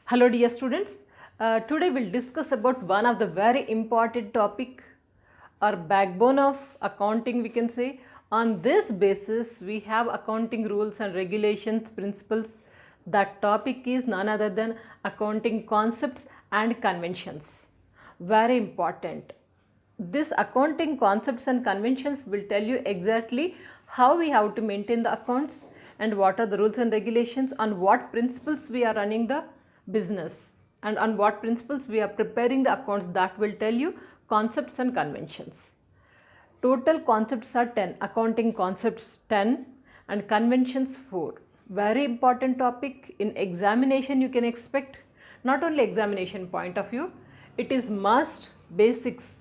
Hello dear students, today we'll discuss about one of the very important topic or backbone of accounting we can say. On this basis we have accounting rules and regulations principles. That topic is none other than accounting concepts and conventions. Very important. This accounting concepts and conventions will tell you exactly how we have to maintain the accounts and what are the rules and regulations, on what principles we are running the business and on what principles we are preparing the accounts. That will tell you concepts and conventions. Total concepts are 10, accounting concepts 10 and conventions 4. Very important topic. In examination you can expect, not only examination point of view, it is must basics.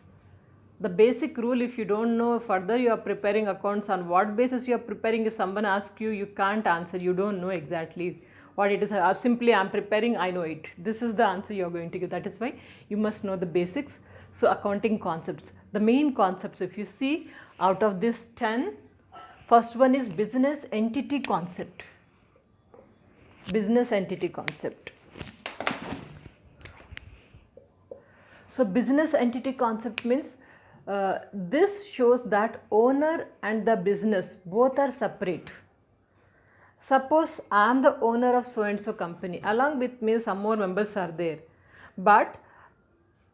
The basic rule, if you don't know, further you are preparing accounts, on what basis you are preparing. If someone asks you, you can't answer, you don't know exactly what it is. Simply I am preparing, I know it. This is the answer you are going to give. That is why you must know the basics. So accounting concepts, the main concepts, if you see out of this 10, first one is business entity concept. Business entity concept. So business entity concept means this shows that owner and the business both are separate. Suppose I am the owner of so and so company, along with me some more members are there, but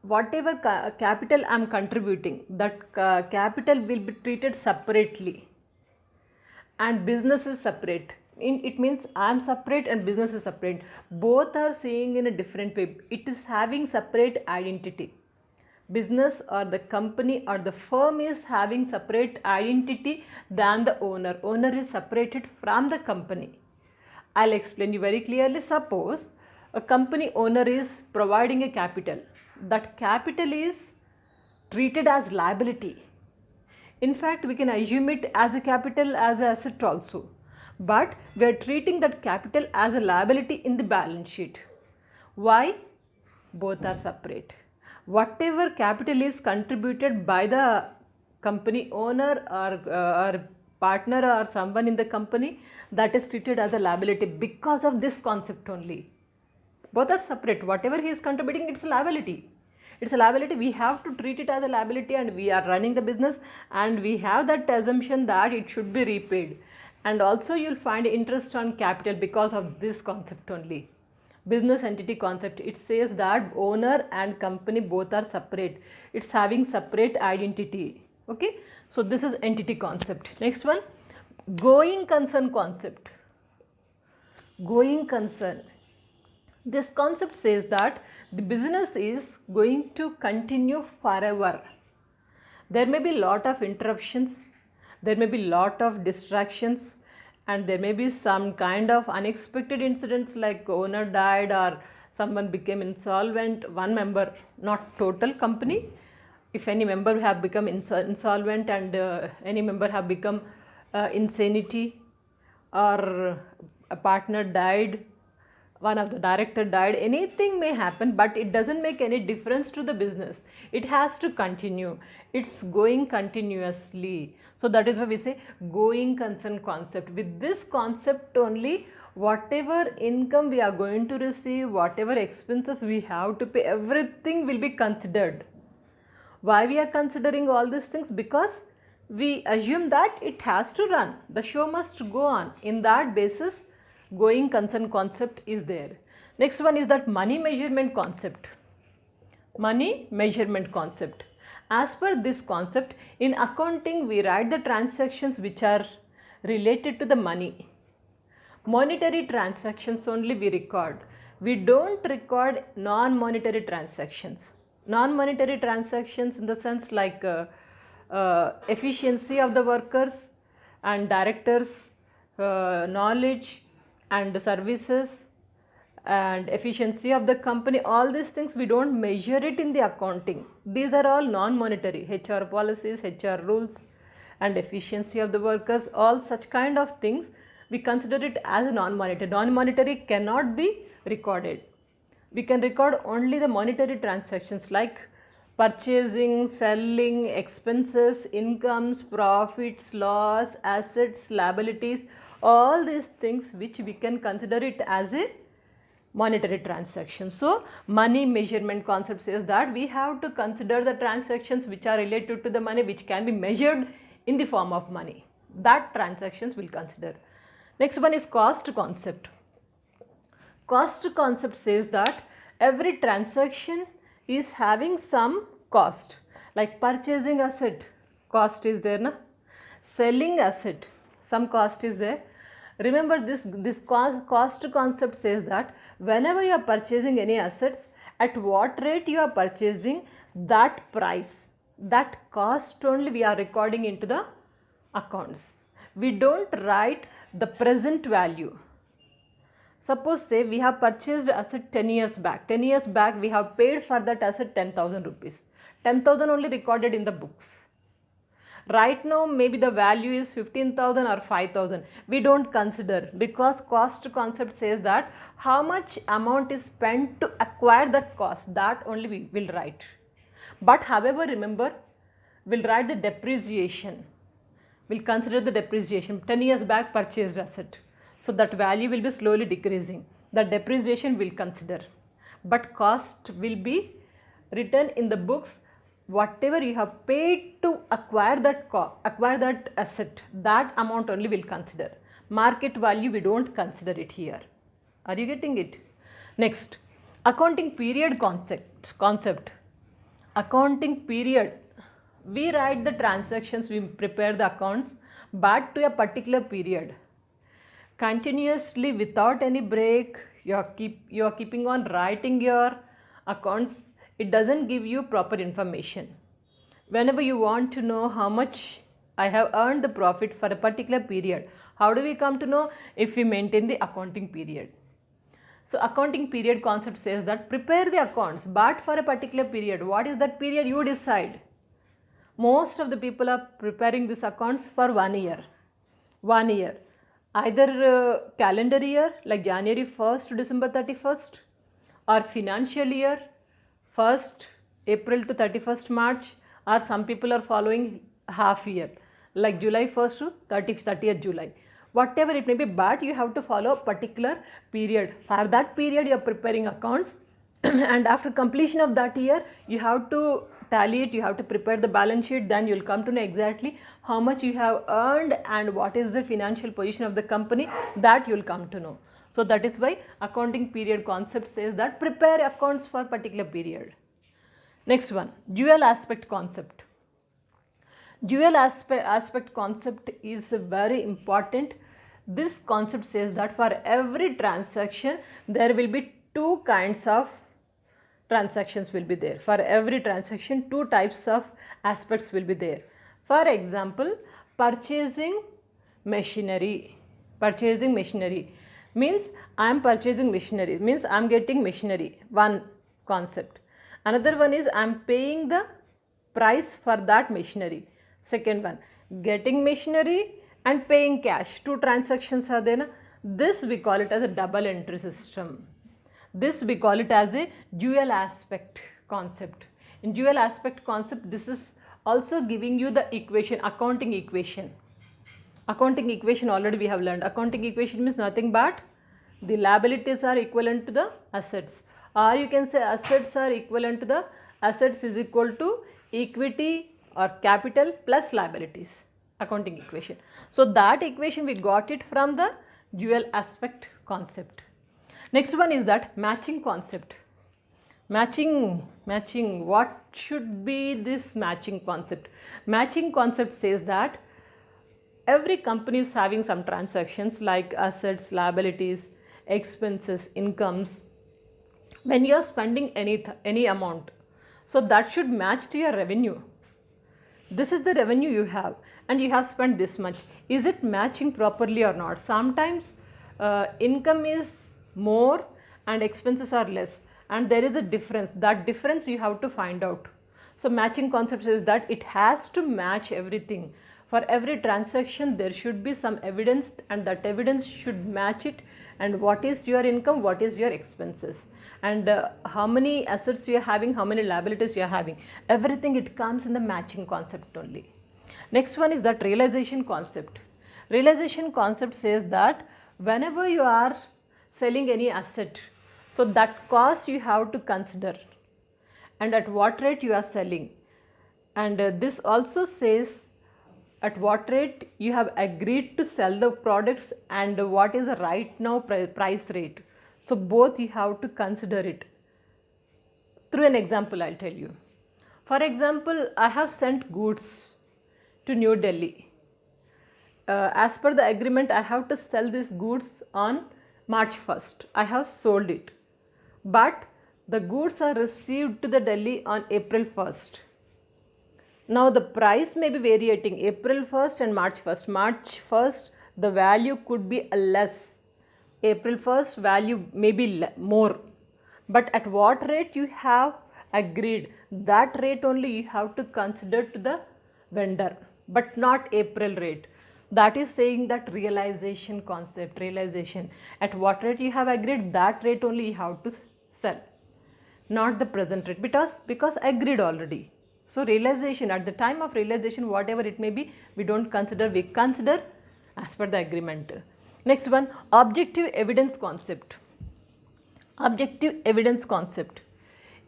whatever capital I am contributing, that capital will be treated separately and business is separate. It means I am separate and business is separate. Both are seeing in a different way. It is having separate identity. Business or the company or the firm is having separate identity than the owner. Owner is separated from the company. I'll explain you very clearly. Suppose a company owner is providing a capital. That capital is treated as liability. In fact, we can assume it as a capital, as an asset also. But we are treating that capital as a liability in the balance sheet. Why? Both are separate. Whatever capital is contributed by the company owner or partner or someone in the company, that is treated as a liability because of this concept only. Both are separate. Whatever he is contributing, it's a liability. It's a liability. We have to treat it as a liability, and we are running the business and we have that assumption that it should be repaid. And also you will find interest on capital because of this concept only. Business entity concept, it says that owner and company both are separate. It's having separate identity. Okay, so this is entity concept. Next one, going concern concept. Going concern. This concept says that the business is going to continue forever. There may be lot of interruptions, there may be lot of distractions, and there may be some kind of unexpected incidents like owner died or someone became insolvent, one member, not total company. If any member have become insolvent and any member have become insanity, or a partner died, one of the director died, anything may happen, but it doesn't make any difference to the business. It has to continue. It's going continuously. So that is why we say going concern concept. With this concept only, whatever income we are going to receive, whatever expenses we have to pay, everything will be considered. Why we are considering all these things? Because we assume that it has to run. The show must go on. In that basis, going concern concept is there. Next one is that money measurement concept. Money measurement concept. As per this concept, in accounting we write the transactions which are related to the money. Monetary transactions only we record. We don't record non-monetary transactions. Non-monetary transactions in the sense like efficiency of the workers and directors, knowledge and services and efficiency of the company, all these things we don't measure it in the accounting. These are all non-monetary. HR policies, HR rules and efficiency of the workers, all such kind of things we consider it as non-monetary. Non-monetary cannot be recorded. We can record only the monetary transactions like purchasing, selling, expenses, incomes, profits, loss, assets, liabilities, all these things which we can consider it as a monetary transactions. So money measurement concept says that we have to consider the transactions which are related to the money, which can be measured in the form of money. That transactions will consider. Next one is cost concept. Cost concept says that every transaction is having some cost, like purchasing asset, cost is there, na? Selling asset, some cost is there. Remember this cost concept says that whenever you are purchasing any assets, at what rate you are purchasing, that price, that cost only we are recording into the accounts. We don't write the present value. Suppose say we have purchased asset 10 years back. 10 years back we have paid for that asset 10,000 rupees. 10,000 only recorded in the books. Right now maybe the value is 15,000 or 5,000. We don't consider, because cost concept says that how much amount is spent to acquire that cost, that only we will write. But however, remember, we'll write the depreciation. We'll consider the depreciation. 10 years back purchased asset. So that value will be slowly decreasing. The depreciation will consider. But cost will be written in the books. Whatever you have paid to acquire that asset, that amount only will consider. Market value we don't consider it here. Are you getting it? Next, accounting period concept. Accounting period. We write the transactions, we prepare the accounts, but to a particular period. Continuously without any break, you are keeping on writing your accounts. It doesn't give you proper information. Whenever you want to know how much I have earned the profit for a particular period, how do we come to know? If we maintain the accounting period. So accounting period concept says that prepare the accounts, but for a particular period. What is that period? You decide. Most of the people are preparing these accounts for 1 year. 1 year. Either calendar year like January 1st to December 31st, or financial year 1st April to 31st March, or some people are following half year like July 1st to 30th July. Whatever it may be, but you have to follow a particular period. For that period you are preparing accounts and after completion of that year you have to tally it, you have to prepare the balance sheet, then you will come to know exactly how much you have earned and what is the financial position of the company, that you will come to know. So that is why accounting period concept says that prepare accounts for particular period. Next one, dual aspect concept. Dual aspect concept is very important. This concept says that for every transaction there will be two kinds of transactions will be there. For every transaction, two types of aspects will be there. For example, purchasing machinery. Purchasing machinery means I am purchasing machinery, means I am getting machinery, one concept. Another one is I am paying the price for that machinery. Second one, getting machinery and paying cash. Two transactions are there. This we call it as a double entry system. This we call it as a dual aspect concept. In dual aspect concept, this is also giving you the equation, accounting equation. Accounting equation already we have learned. Accounting equation means nothing but the liabilities are equivalent to the assets, or you can say assets are equivalent to the assets is equal to equity or capital plus liabilities. Accounting equation. So that equation we got it from the dual aspect concept. Next one is that matching concept. Matching, what should be this matching concept? Matching concept says that every company is having some transactions like assets, liabilities, expenses, incomes. When you are spending any amount, so that should match to your revenue. This is the revenue you have and you have spent this much. Is it matching properly or not? Sometimes income is more and expenses are less, and there is a difference. That difference you have to find out. So matching concept says that it has to match everything. For every transaction there should be some evidence, and that evidence should match it, and what is your income, what is your expenses, and how many assets you are having, how many liabilities you are having. Everything it comes in the matching concept only. Next one is that realization concept. Realization concept says that whenever you are selling any asset, So that cost you have to consider, and at what rate you are selling. And this also says at what rate you have agreed to sell the products and what is the right now price rate. So both you have to consider it. Through an example I'll tell you. For example, I have sent goods to New Delhi. As per the agreement, I have to sell these goods on March 1st. I have sold it. But the goods are received to the Delhi on April 1st. Now the price may be varying April 1st and March 1st. March 1st the value could be less. April 1st value may be more. But at what rate you have agreed, that rate only you have to consider to the vendor, but not April rate. That is saying that realization concept, realization. At what rate you have agreed, that rate only you have to sell, not the present rate, because agreed already. So realization, at the time of realization, whatever it may be, we don't consider, we consider as per the agreement. Next one, objective evidence concept. Objective evidence concept.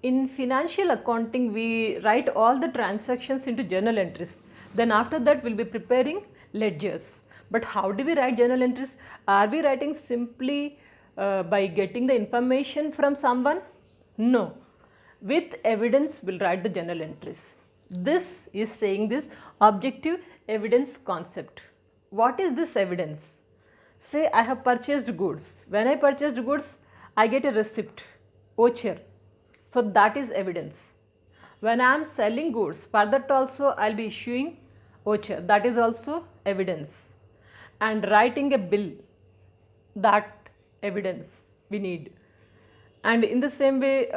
In financial accounting, we write all the transactions into journal entries. Then after that, we'll be preparing ledgers. But how do we write journal entries? Are we writing simply by getting the information from someone? No. With evidence, we'll write the journal entries. This is saying this objective evidence concept. What is this evidence? Say I have purchased goods. When I purchased goods, I get a receipt, voucher. So that is evidence. When I am selling goods, for that also I will be issuing voucher. That is also evidence. And writing a bill, that evidence we need. And in the same way,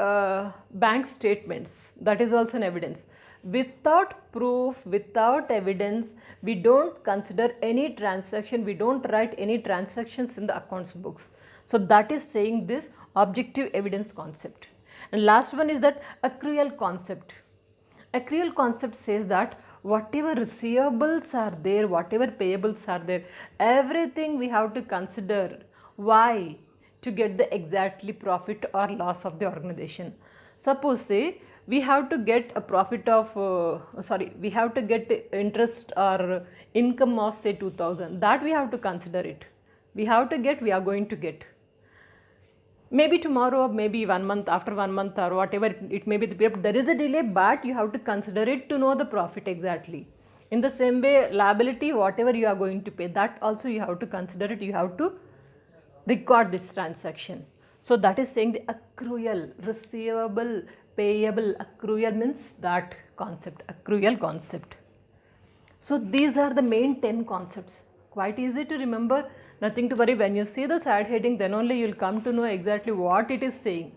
bank statements, that is also an evidence. Without proof, without evidence, we don't consider any transaction, we don't write any transactions in the accounts books. So that is saying this objective evidence concept. And last one is that accrual concept. Accrual concept says that whatever receivables are there, whatever payables are there, everything we have to consider. Why? To get the exactly profit or loss of the organization. Suppose say we have to get a profit of, we have to get interest or income of say 2000, that we have to consider it. We have to get, we are going to get. Maybe tomorrow, maybe 1 month, after 1 month or whatever it may be, there is a delay, but you have to consider it to know the profit exactly. In the same way, liability, whatever you are going to pay, that also you have to consider it, you have to record this transaction. So that is saying the accrual, receivable, payable, accrual means that concept, accrual concept. So these are the main 10 concepts. Quite easy to remember, nothing to worry. When you see the side heading, then only you will come to know exactly what it is saying.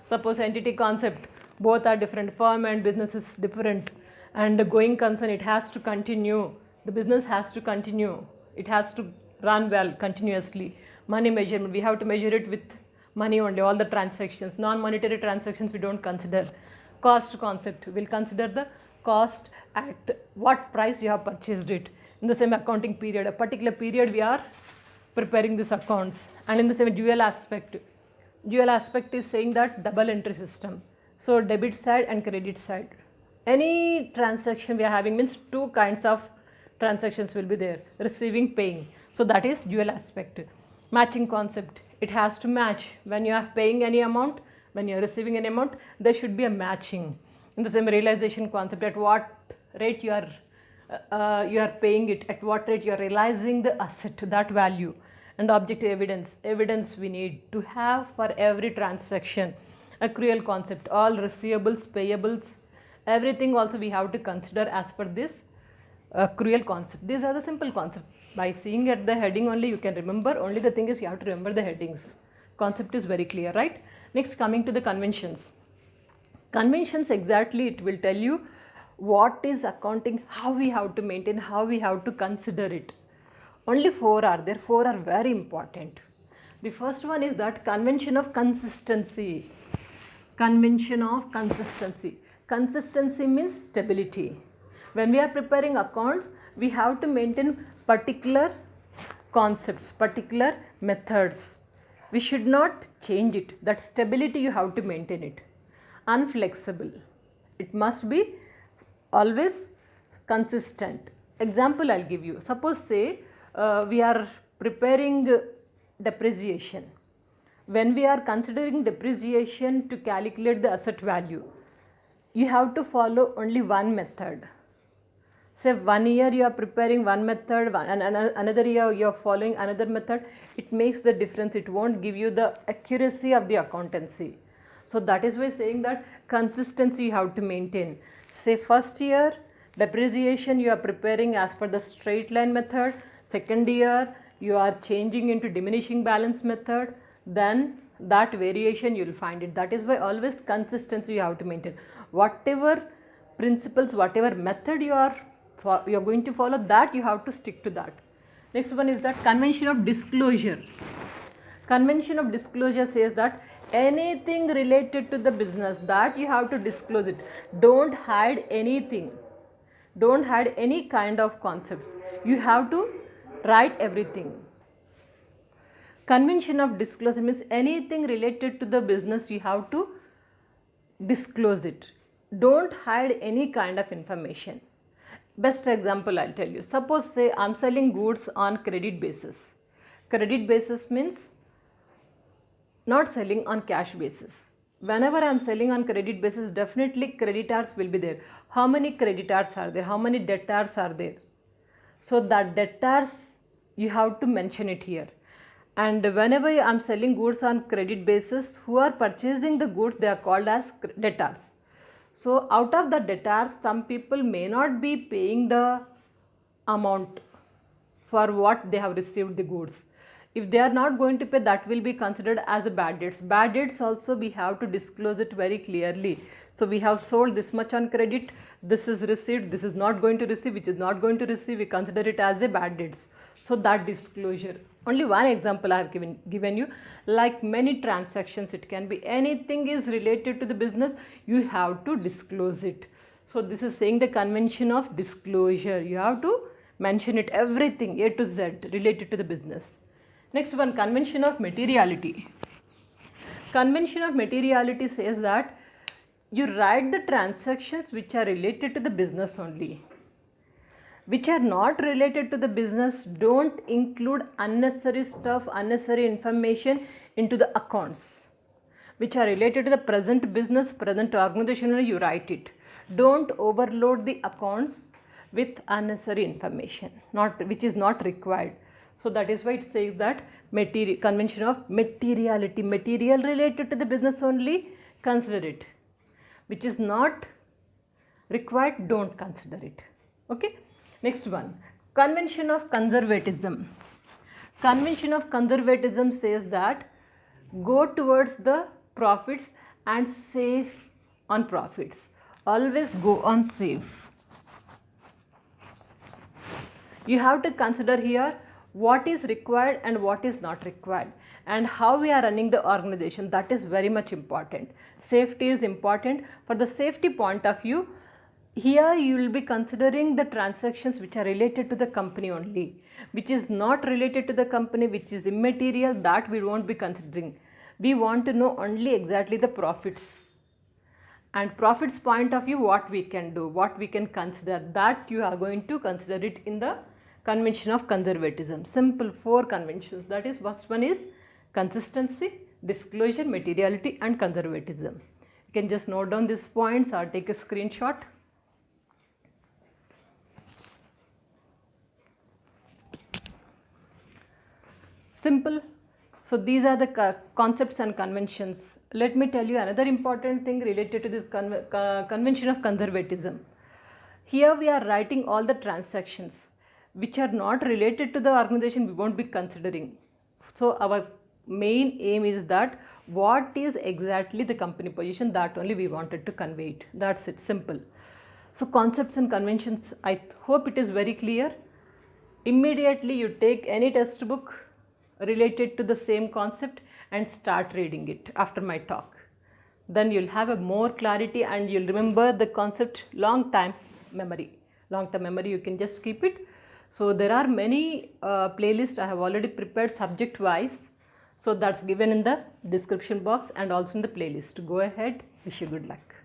Suppose entity concept, both are different, firm and business is different, and the going concern, it has to continue, the business has to continue, it has to run well continuously. Money measurement, we have to measure it with money only, all the transactions. Non-monetary transactions we don't consider. Cost concept, we'll consider the cost at what price you have purchased it. In the same accounting period, a particular period we are preparing these accounts. And in the same dual aspect is saying that double entry system. So debit side and credit side. Any transaction we are having means two kinds of transactions will be there, receiving, paying. So that is dual aspect. Matching concept, it has to match. When you are paying any amount, when you are receiving any amount, there should be a matching. In the same realization concept, at what rate you are paying it, at what rate you are realizing the asset, that value. And objective evidence we need to have for every transaction. Accrual concept, all receivables, payables, everything also we have to consider as per this accrual concept. These are the simple concepts. By seeing at the heading only you can remember, only the thing is you have to remember the headings. Concept is very clear, right? Next, coming to the conventions. Conventions, exactly it will tell you what is accounting, how we have to maintain, how we have to consider it. Only 4 are there, 4 are very important. The first one is that convention of consistency. Convention of consistency. Consistency means stability. When we are preparing accounts, we have to maintain particular concepts, particular methods. We should not change it. That stability you have to maintain it. Unflexible. It must be always consistent. Example I'll give you. Suppose say we are preparing depreciation. When we are considering depreciation to calculate the asset value, you have to follow only one method. Say 1 year you are preparing one method, another year you are following another method, it makes the difference, it won't give you the accuracy of the accountancy. So that is why saying that consistency you have to maintain. Say first year depreciation you are preparing as per the straight line method, second year you are changing into diminishing balance method, then that variation you will find it. That is why always consistency you have to maintain. Whatever principles, whatever method you are going to follow, that you have to stick to that. Next one is that convention of disclosure. Convention of disclosure says that anything related to the business, that you have to disclose it. Don't hide anything. Don't hide any kind of concepts. You have to write everything. Convention of disclosure means anything related to the business you have to disclose it. Don't hide any kind of information. Best example I'll tell you. Suppose say I'm selling goods on credit basis. Credit basis means not selling on cash basis. Whenever I'm selling on credit basis, definitely creditors will be there. How many creditors are there? How many debtors are there? So that debtors you have to mention it here. And whenever I'm selling goods on credit basis, who are purchasing the goods, they are called as debtors. So out of the debtors, some people may not be paying the amount for what they have received the goods. If they are not going to pay, that will be considered as a bad debts. Bad debts also we have to disclose it very clearly. So we have sold this much on credit, this is received, this is not going to receive, which is not going to receive, we consider it as a bad debts. So that disclosure. Only one example I have given you. Like many transactions, it can be anything is related to the business, you have to disclose it. So this is saying the convention of disclosure. You have to mention it, everything A to Z related to the business. Next one, convention of materiality. Convention of materiality says that you write the transactions which are related to the business only. Which are not related to the business, don't include unnecessary stuff, unnecessary information into the accounts. Which are related to the present business, present organization, you write it. Don't overload the accounts with unnecessary information, which is not required. So that is why it says that convention of materiality, material related to the business only, consider it. Which is not required, don't consider it. Okay. Next one, convention of conservatism. Convention of conservatism says that go towards the profits and save on profits. Always go on save. You have to consider here what is required and what is not required, and how we are running the organization. That is very much important. Safety is important. For the safety point of view, here you will be considering the transactions which are related to the company only. Which is not related to the company, which is immaterial, that we won't be considering. We want to know only exactly the profits. And profits point of view, what we can do, what we can consider, that you are going to consider it in the convention of conservatism. Simple 4 conventions. That is, first one is consistency, disclosure, materiality and conservatism. You can just note down these points or take a screenshot. Simple. So these are the concepts and conventions. Let me tell you another important thing related to this convention of conservatism. Here we are writing all the transactions which are not related to the organization, we won't be considering. So our main aim is that what is exactly the company position, that only we wanted to convey it. That's it, simple. So concepts and conventions, I hope it is very clear. Immediately you take any textbook related to the same concept and start reading it after my talk. Then you'll have a more clarity and you'll remember the concept long-term memory. Long-term memory, you can just keep it. So there are many playlists I have already prepared subject-wise. So that's given in the description box and also in the playlist. Go ahead. Wish you good luck.